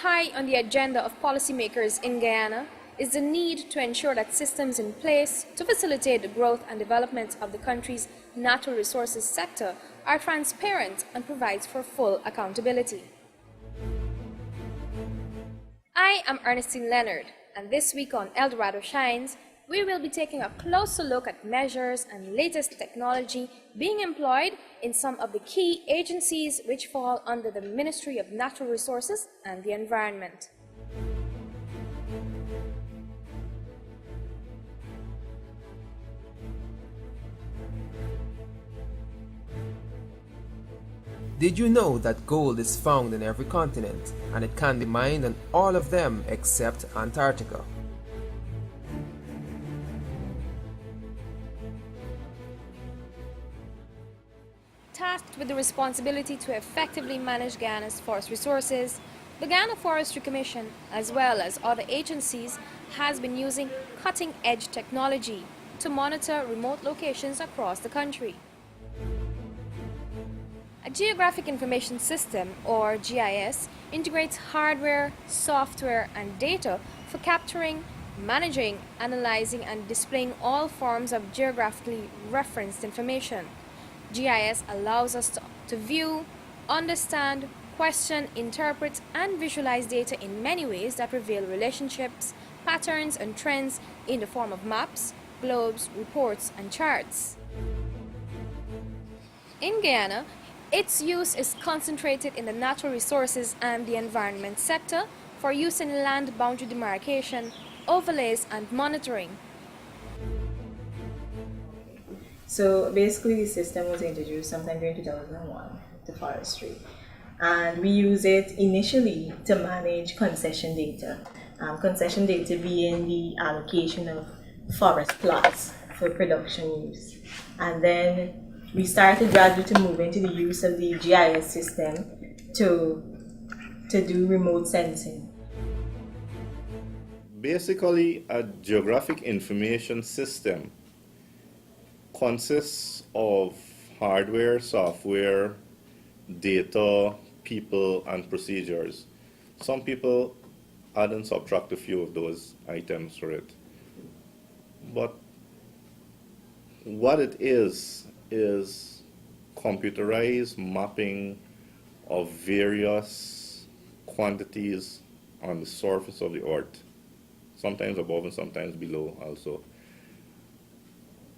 high on the agenda of policymakers in Guyana is the need to ensure that systems in place to facilitate the growth and development of the country's natural resources sector are transparent and provides for full accountability. I am Ernestine Leonard, and this week on Eldorado Shines, we will be taking a closer look at measures and latest technology being employed in some of the key agencies which fall under the Ministry of Natural Resources and the Environment. Did you know that gold is found in every continent and it can be mined on all of them except Antarctica? Tasked with the responsibility to effectively manage Guyana's forest resources, the Guyana Forestry Commission, as well as other agencies, has been using cutting-edge technology to monitor remote locations across the country. A Geographic Information System, or GIS, integrates hardware, software, and data for capturing, managing, analyzing, and displaying all forms of geographically referenced information. GIS allows us to view, understand, question, interpret, and visualize data in many ways that reveal relationships, patterns, and trends in the form of maps, globes, reports, and charts. In Guyana, its use is concentrated in the natural resources and the environment sector for use in land boundary demarcation, overlays, and monitoring. So basically the system was introduced sometime during 2001 to forestry, and we use it initially to manage concession data. Concession data being the allocation of forest plots for production use. And then we started gradually to move into the use of the GIS system to do remote sensing. Basically, a geographic information system consists of hardware, software, data, people, and procedures. Some people add and subtract a few of those items for it. But what it is computerized mapping of various quantities on the surface of the earth, sometimes above and sometimes below also,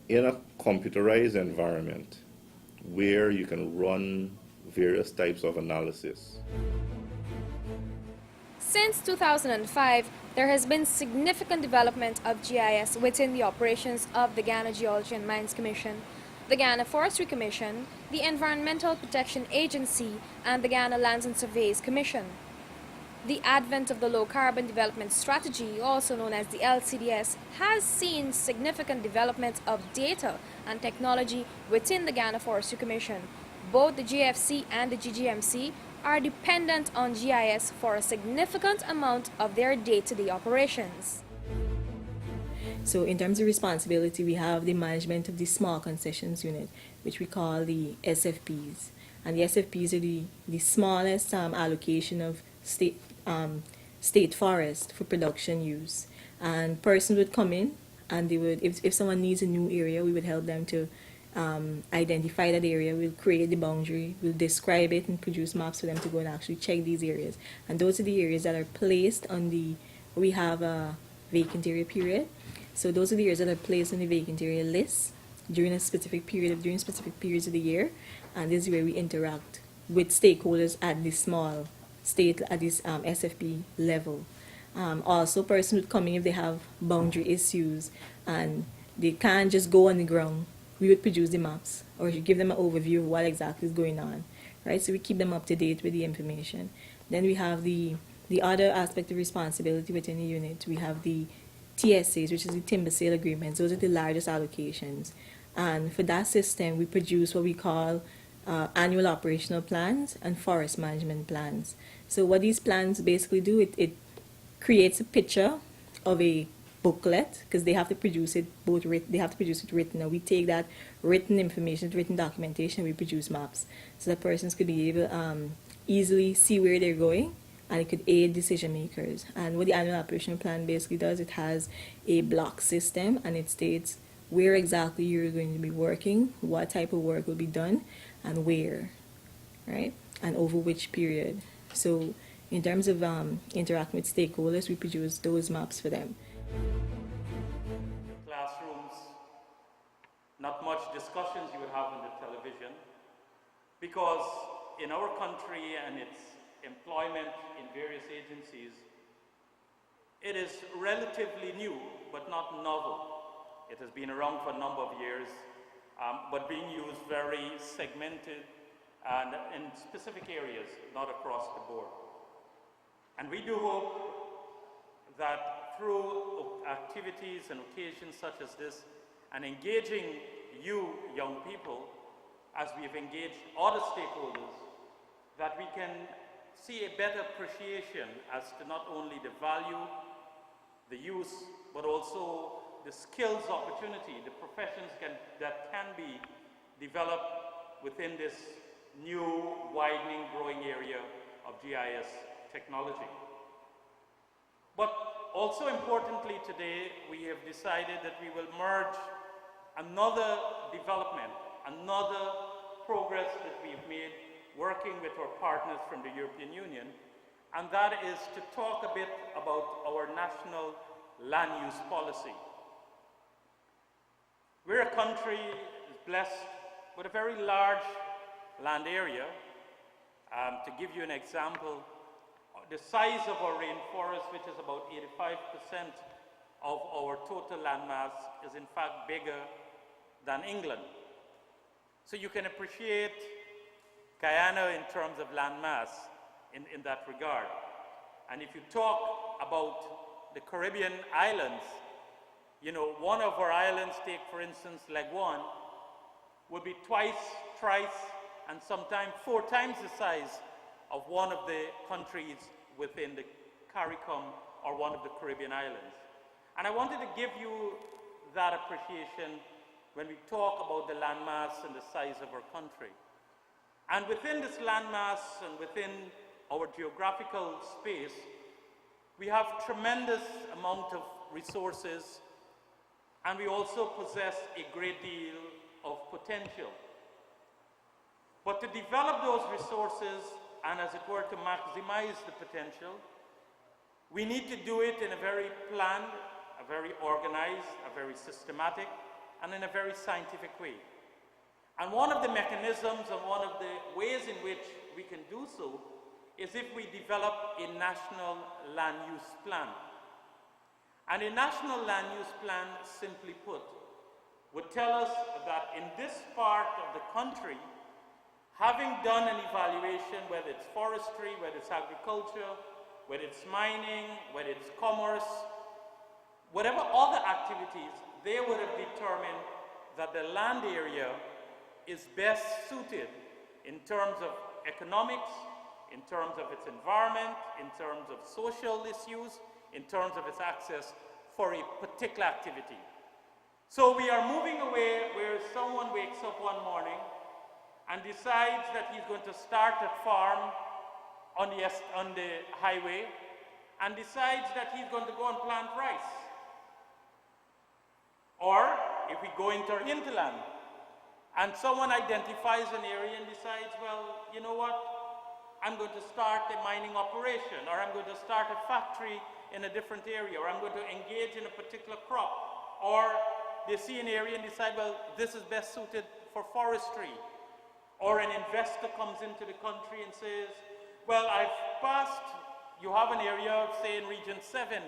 in a computerized environment where you can run various types of analysis. Since 2005, there has been significant development of GIS within the operations of the Ghana Geology and Mines Commission, the Ghana Forestry Commission, the Environmental Protection Agency, and the Ghana Lands and Surveys Commission. The advent of the Low Carbon Development Strategy, also known as the LCDS, has seen significant development of data and technology within the Ghana Forestry Commission. Both the GFC and the GGMC are dependent on GIS for a significant amount of their day-to-day operations. So in terms of responsibility, we have the management of the small concessions unit, which we call the SFPs. And the SFPs are the smallest allocation of state forest for production use. And persons would come in and they would, if someone needs a new area, we would help them to identify that area. We'll create the boundary, we'll describe it and produce maps for them to go and actually check these areas. And those are the areas that are placed on we have a vacant area period. So those are the areas that are placed on the vacant area list during specific periods of the year. And this is where we interact with stakeholders at this small state, at this SFP level. Also, persons would come in if they have boundary issues and they can't just go on the ground. We would produce the maps or give them an overview of what exactly is going on, right? So we keep them up to date with the information. Then we have the other aspect of responsibility within the unit. We have the TSAs, which is the timber sale agreements. Those are the largest allocations. And for that system, we produce what we call annual operational plans and forest management plans. So what these plans basically do, it creates a picture of a booklet, because they have to produce it they have to produce it written. Now we take that written information, written documentation, we produce maps, so that persons could be able easily see where they're going and it could aid decision makers. And what the annual operational plan basically does, it has a block system, and it states where exactly you're going to be working, what type of work will be done, and where, right? And over which period. So in terms of interacting with stakeholders, we produce those maps for them. Classrooms, not much discussions you would have on the television, because in our country and its employment in various agencies, it is relatively new, but not novel. It has been around for a number of years, but being used very segmented and in specific areas, not across the board. And we do hope that through activities and occasions such as this, and engaging you, young people, as we've engaged other stakeholders, that we can see a better appreciation as to not only the value, the use, but also the skills opportunity, the professions that can be developed within this new, widening, growing area of GIS technology. But also importantly today, we have decided that we will merge another development, another progress that we've made working with our partners from the European Union, and that is to talk a bit about our national land use policy. We're a country blessed with a very large land area. To give you an example, the size of our rainforest, which is about 85% of our total land mass, is in fact bigger than England. So you can appreciate Guyana in terms of land mass in that regard. And if you talk about the Caribbean islands, you know, one of our islands, take for instance Leguan, would be twice, thrice, and sometimes 4 times the size of one of the countries within the CARICOM or one of the Caribbean islands. And I wanted to give you that appreciation when we talk about the land mass and the size of our country. And within this land mass and within our geographical space, we have tremendous amount of resources, and we also possess a great deal of potential. But to develop those resources and, as it were, to maximize the potential, we need to do it in a very planned, a very organized, a very systematic, and in a very scientific way. And one of the mechanisms and one of the ways in which we can do so is if we develop a national land use plan. And a national land use plan, simply put, would tell us that in this part of the country, having done an evaluation, whether it's forestry, whether it's agriculture, whether it's mining, whether it's commerce, whatever other activities, they would have determined that the land area is best suited in terms of economics, in terms of its environment, in terms of social issues, in terms of its access for a particular activity. So we are moving away where someone wakes up one morning and decides that he's going to start a farm on the highway and decides that he's going to go and plant rice. Or if we go into our hinterland and someone identifies an area and decides, well, you know what, I'm going to start a mining operation, or I'm going to start a factory in a different area, or I'm going to engage in a particular crop, or they see an area and decide, well, this is best suited for forestry. Or an investor comes into the country and says, well, I've passed, you have an area, say in Region 7,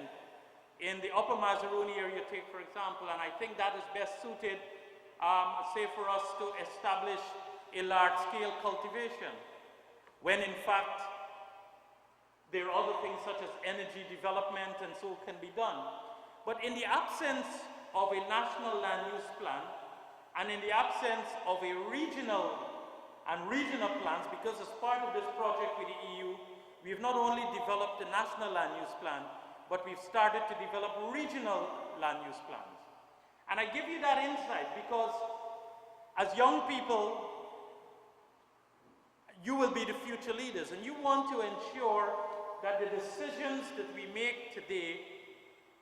in the Upper Mazaruni area, take for example, and I think that is best suited, say for us to establish a large-scale cultivation, when in fact there are other things such as energy development and so can be done. But in the absence of a national land use plan, and in the absence of a regional plans, because as part of this project with the EU, we've not only developed a national land use plan, but we've started to develop regional land use plans. And I give you that insight because as young people, you will be the future leaders, and you want to ensure that the decisions that we make today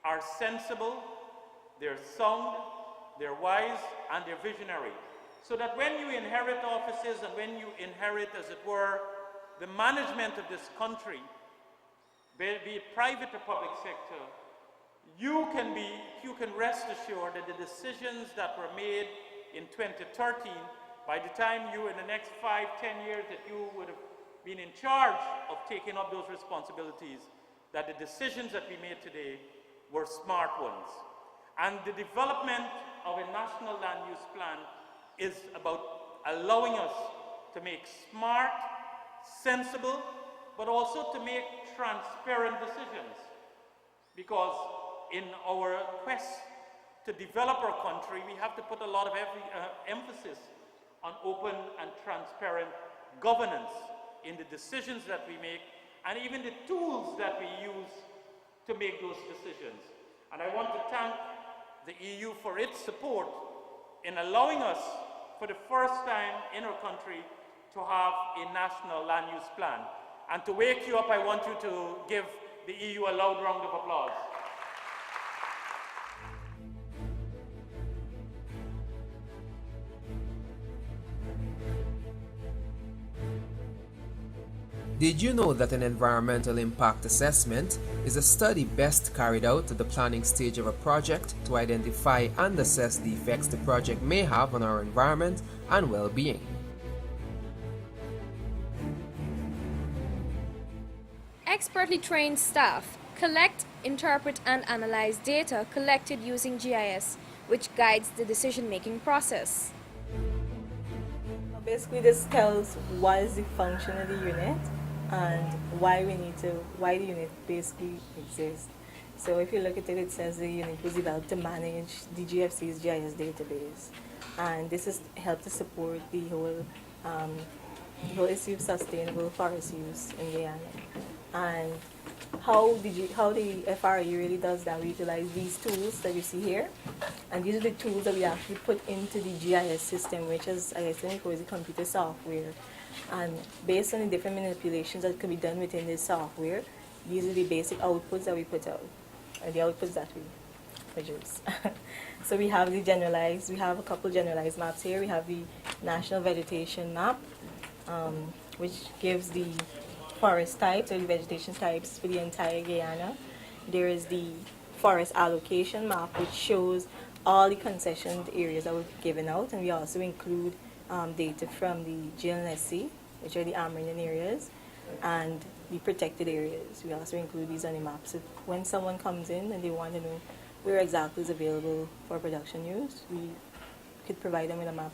are sensible, they're sound, they're wise, and they're visionary. So that when you inherit offices and when you inherit, as it were, the management of this country, be it private or public sector, you can rest assured that the decisions that were made in 2013, by the time you, in the next 5, 10 years, that you would have been in charge of taking up those responsibilities, that the decisions that we made today were smart ones. And the development of a national land use plan is about allowing us to make smart, sensible, but also to make transparent decisions. Because in our quest to develop our country, we have to put a lot of emphasis on open and transparent governance in the decisions that we make and even the tools that we use to make those decisions. And I want to thank the EU for its support in allowing us, for the first time in our country, to have a national land use plan. And to wake you up, I want you to give the EU a loud round of applause. Did you know that an environmental impact assessment is a study best carried out at the planning stage of a project to identify and assess the effects the project may have on our environment and well-being? Expertly trained staff collect, interpret, and analyze data collected using GIS, which guides the decision-making process. Basically, this tells what is the function of the unit and why the unit basically exists. So if you look at it, it says the unit was developed to manage the GFC's GIS database, and this is helped to support the whole issue of sustainable forest use in Guyana. And how the FRE really does that, we utilize these tools that you see here, and these are the tools that we actually put into the GIS system, which is, I explained before, is the computer software. And based on the different manipulations that can be done within this software, these are the basic outputs that we put out, or the outputs that we produce. So we have a couple generalized maps here. We have the National Vegetation Map, which gives the forest types or the vegetation types for the entire Guyana. There is the Forest Allocation Map, which shows all the concessioned areas that were given out, and we also include data from the GNSC, which are the marine areas, and the protected areas. We also include these on the map. So when someone comes in and they want to know where exactly is available for production use, we could provide them with a map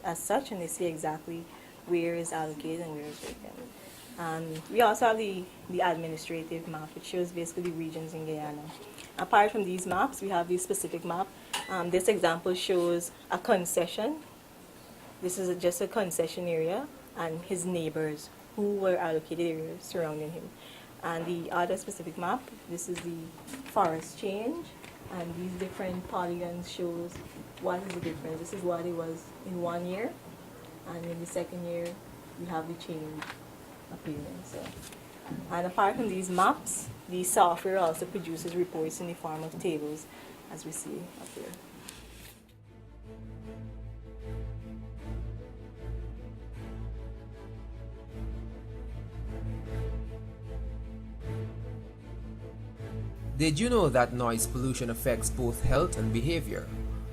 as such, and they see exactly where is allocated and where is vacant. We also have the administrative map, which shows basically the regions in Guyana. Apart from these maps, we have the specific map. This example shows a concession. This is just a concession area and his neighbors who were allocated areas surrounding him. And the other specific map, this is the forest change, and these different polygons shows what is the difference. This is what it was in 1 year, and in the second year we have the change appearing. So, and apart from these maps, the software also produces reports in the form of tables, as we see up here. Did you know that noise pollution affects both health and behavior?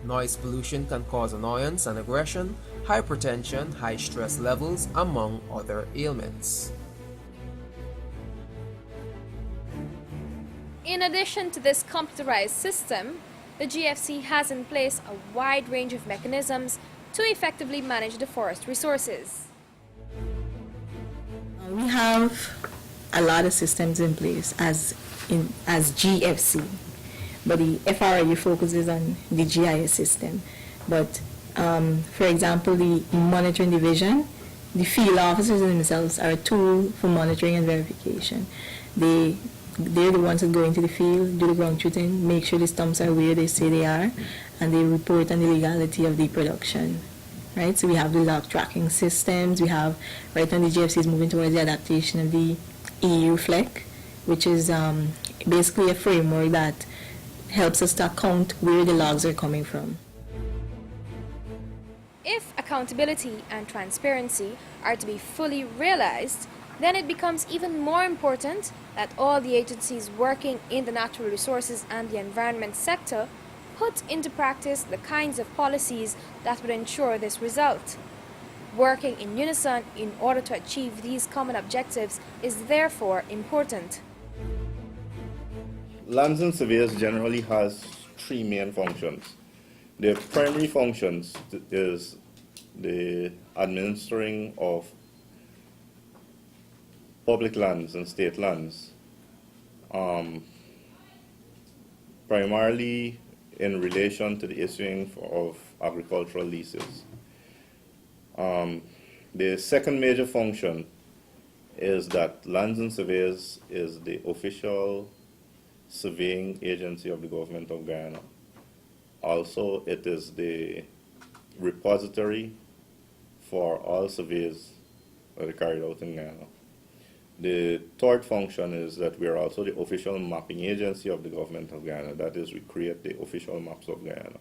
Noise pollution can cause annoyance and aggression, hypertension, high stress levels, among other ailments. In addition to this computerized system, the GFC has in place a wide range of mechanisms to effectively manage the forest resources. We have a lot of systems in place as GFC, but the FRU focuses on the GIS system. But for example, the monitoring division, the field officers themselves are a tool for monitoring and verification. They're the ones that go into the field, do the ground truthing, make sure the stumps are where they say they are, and they report on the legality of the production. Right? So we have the log tracking systems. We have, right now the GFC is moving towards the adaptation of the EU FLEC, which is basically a framework that helps us to account where the logs are coming from. If accountability and transparency are to be fully realized, then it becomes even more important that all the agencies working in the natural resources and the environment sector put into practice the kinds of policies that would ensure this result. Working in unison in order to achieve these common objectives is therefore important. Lands and surveys generally has three main functions. Their primary functions is the administering of public lands and state lands, primarily in relation to the issuing of agricultural leases. The second major function is that Lands and Surveys is the official surveying agency of the government of Guyana. Also, it is the repository for all surveys that are carried out in Guyana. The third function is that we are also the official mapping agency of the government of Guyana. That is, we create the official maps of Guyana.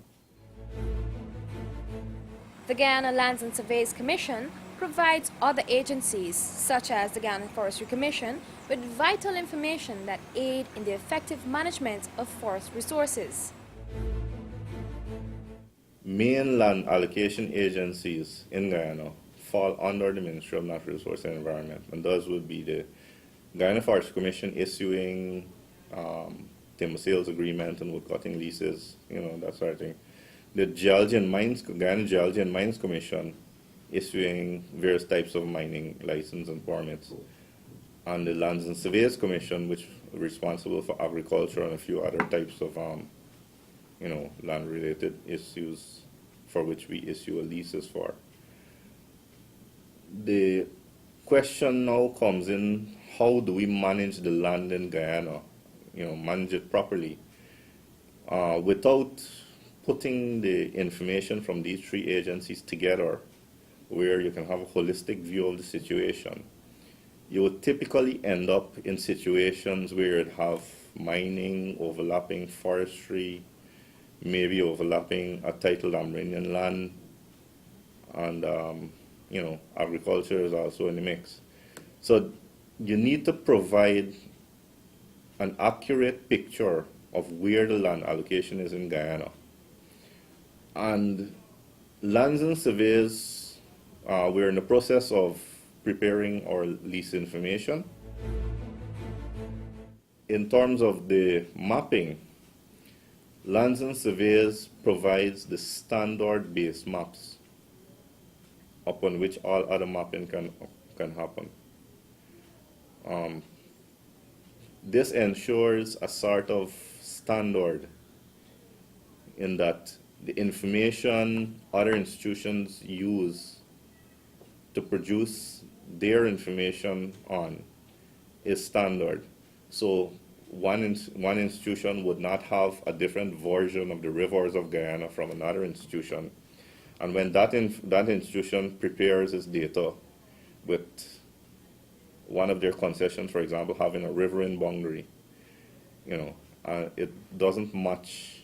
The Guyana Lands and Surveys Commission provides other agencies, such as the Guyana Forestry Commission, with vital information that aid in the effective management of forest resources. Main land allocation agencies in Guyana fall under the Ministry of Natural Resources and Environment, and those would be the Guyana Forestry Commission issuing timber sales agreement and wood cutting leases, that sort of thing. The Guyana Geology and Mines Commission issuing various types of mining license and permits, and the Lands and Surveys Commission, which is responsible for agriculture and a few other types of land-related issues for which we issue leases for. The question now comes in, how do we manage the land in Guyana, manage it properly, without putting the information from these three agencies together where you can have a holistic view of the situation. You would typically end up in situations where you'd have mining, overlapping forestry, maybe overlapping a titled Amerindian land, and agriculture is also in the mix. So you need to provide an accurate picture of where the land allocation is in Guyana. And Lands and Surveys, we're in the process of preparing our lease information. In terms of the mapping, Lands and Surveys provides the standard base maps upon which all other mapping can happen. This ensures a sort of standard in that the information other institutions use to produce their information on is standard. So one institution would not have a different version of the rivers of Guyana from another institution. And when that institution prepares its data with one of their concessions, for example, having a riverine boundary, it doesn't match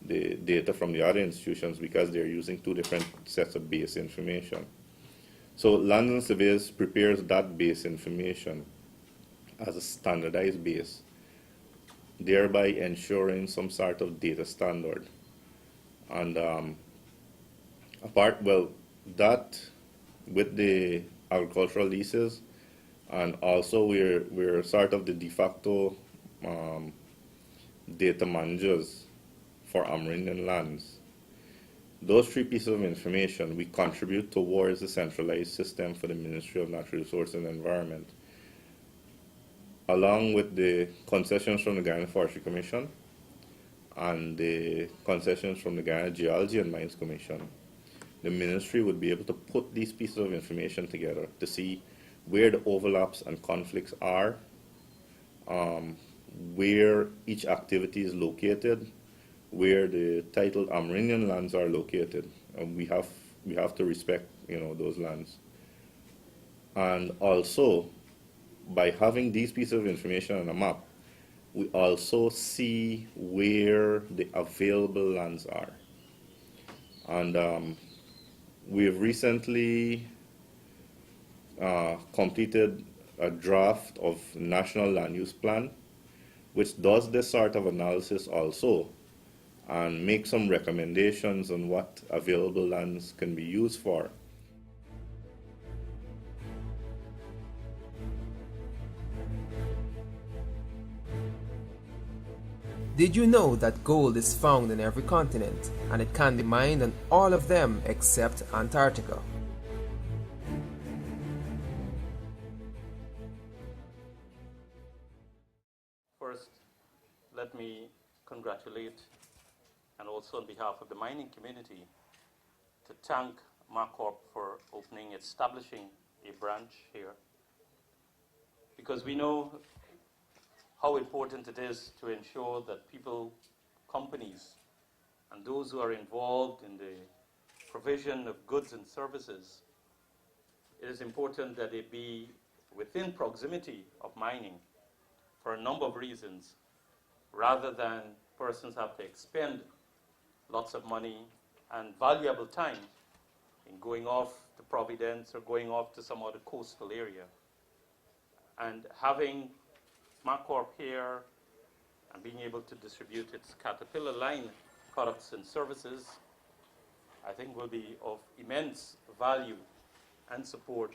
the data from the other institutions because they're using two different sets of base information. So Lands and Surveys prepares that base information as a standardized base, thereby ensuring some sort of data standard. And that with the agricultural leases, and also we're sort of the de facto data managers for Amerindian lands. Those three pieces of information we contribute towards the centralized system for the Ministry of Natural Resources and Environment, along with the concessions from the Guyana Forestry Commission and the concessions from the Guyana Geology and Mines Commission. The ministry would be able to put these pieces of information together to see where the overlaps and conflicts are, where each activity is located, where the titled Amerindian lands are located. And we have to respect those lands. And also by having these pieces of information on a map, we also see where the available lands are. And we have recently completed a draft of National Land Use Plan, which does this sort of analysis also and make some recommendations on what available lands can be used for. Did you know that gold is found in every continent and it can be mined on all of them except Antarctica? First, let me congratulate, and also on behalf of the mining community, to thank MACORP for establishing a branch here. Because we know how important it is to ensure that people, companies, and those who are involved in the provision of goods and services, it is important that they be within proximity of mining for a number of reasons, rather than persons have to expend lots of money and valuable time in going off to Providence or going off to some other coastal area. And having MACORP here and being able to distribute its Caterpillar line products and services, I think will be of immense value and support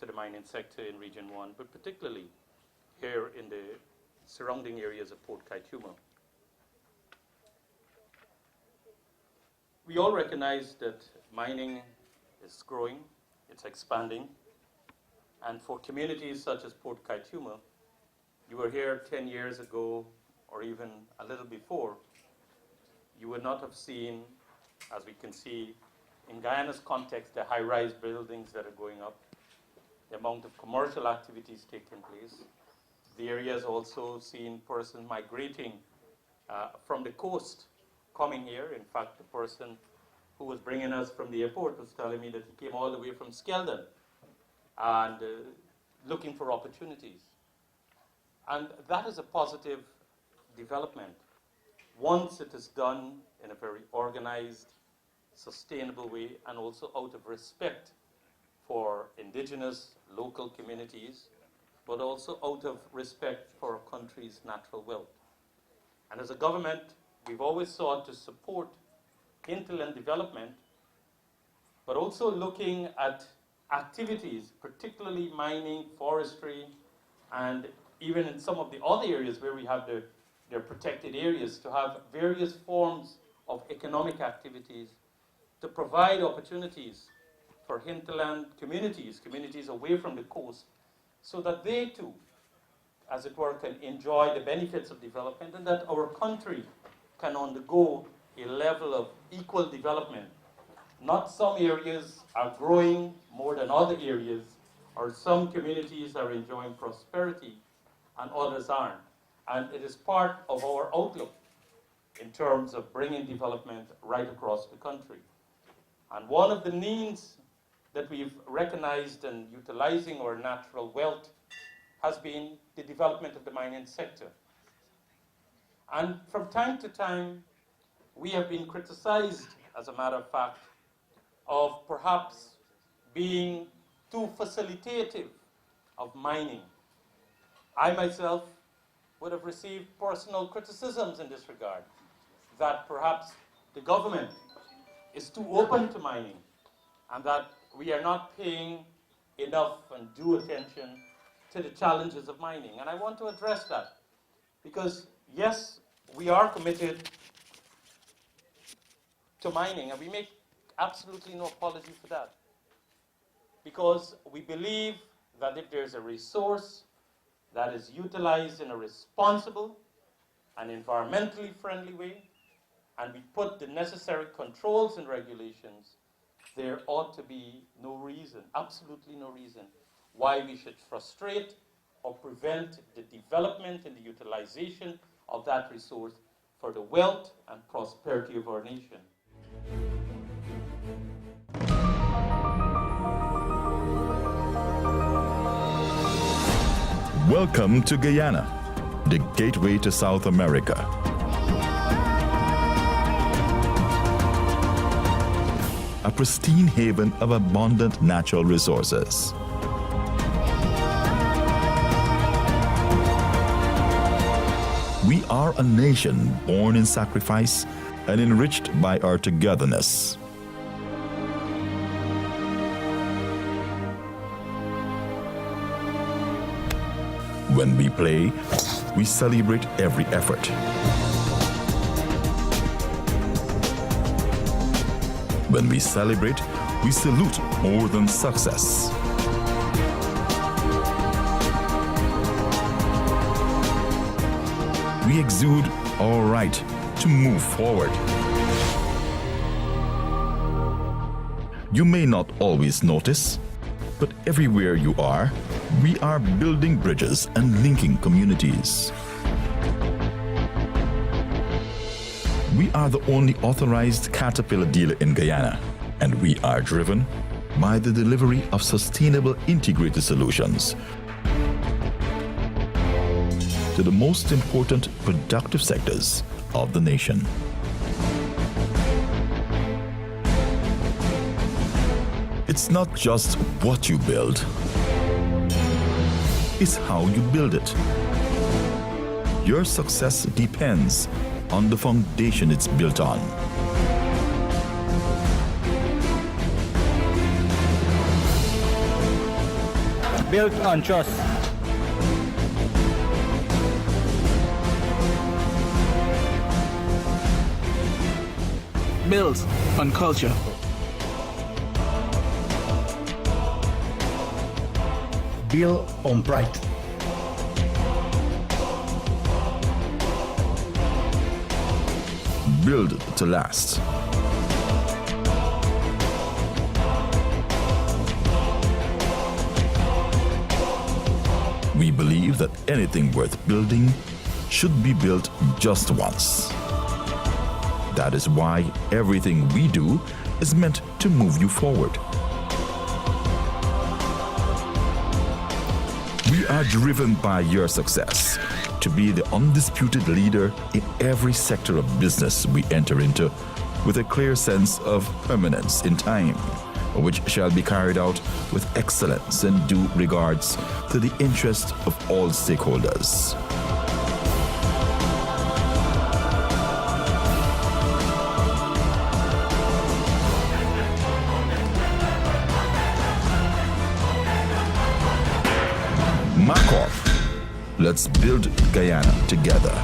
to the mining sector in Region 1, but particularly here in the surrounding areas of Port Kaituma. We all recognize that mining is growing, it's expanding, and for communities such as Port Kaituma, you were here 10 years ago or even a little before, you would not have seen, as we can see in Guyana's context, the high-rise buildings that are going up, the amount of commercial activities taking place. The area has also seen persons migrating from the coast coming here. In fact, the person who was bringing us from the airport was telling me that he came all the way from Skeldon and looking for opportunities. And that is a positive development once it is done in a very organized, sustainable way, and also out of respect for indigenous local communities, but also out of respect for our country's natural wealth. And as a government, we've always sought to support hinterland development, but also looking at activities, particularly mining, forestry, and even in some of the other areas where we have their protected areas, to have various forms of economic activities to provide opportunities for hinterland communities, communities away from the coast, so that they too, as it were, can enjoy the benefits of development, and that our country can undergo a level of equal development. Not some areas are growing more than other areas, or some communities are enjoying prosperity and others aren't. And it is part of our outlook in terms of bringing development right across the country. And one of the means that we've recognized in utilizing our natural wealth has been the development of the mining sector. And from time to time, we have been criticized, as a matter of fact, of perhaps being too facilitative of mining. I myself would have received personal criticisms in this regard, that perhaps the government is too open to mining and that we are not paying enough and due attention to the challenges of mining. And I want to address that because, yes, we are committed to mining, and we make absolutely no apology for that, because we believe that if there's a resource that is utilized in a responsible and environmentally friendly way, and we put the necessary controls and regulations, there ought to be no reason, absolutely no reason, why we should frustrate or prevent the development and the utilization of that resource for the wealth and prosperity of our nation. Welcome to Guyana, the gateway to South America. A pristine haven of abundant natural resources. We are a nation born in sacrifice and enriched by our togetherness. When we play, we celebrate every effort. When we celebrate, we salute more than success. We exude our right to move forward. You may not always notice, but everywhere you are, we are building bridges and linking communities. We are the only authorized Caterpillar dealer in Guyana, and we are driven by the delivery of sustainable integrated solutions to the most important productive sectors of the nation. It's not just what you build, it's how you build it. Your success depends on the foundation it's built on. Built on trust. Built on culture. Built on pride. Build to last. We believe that anything worth building should be built just once. That is why everything we do is meant to move you forward. We are driven by your success to be the undisputed leader in every sector of business we enter into, with a clear sense of permanence in time, which shall be carried out with excellence and due regards to the interest of all stakeholders. MACOP, let's build Guyana together.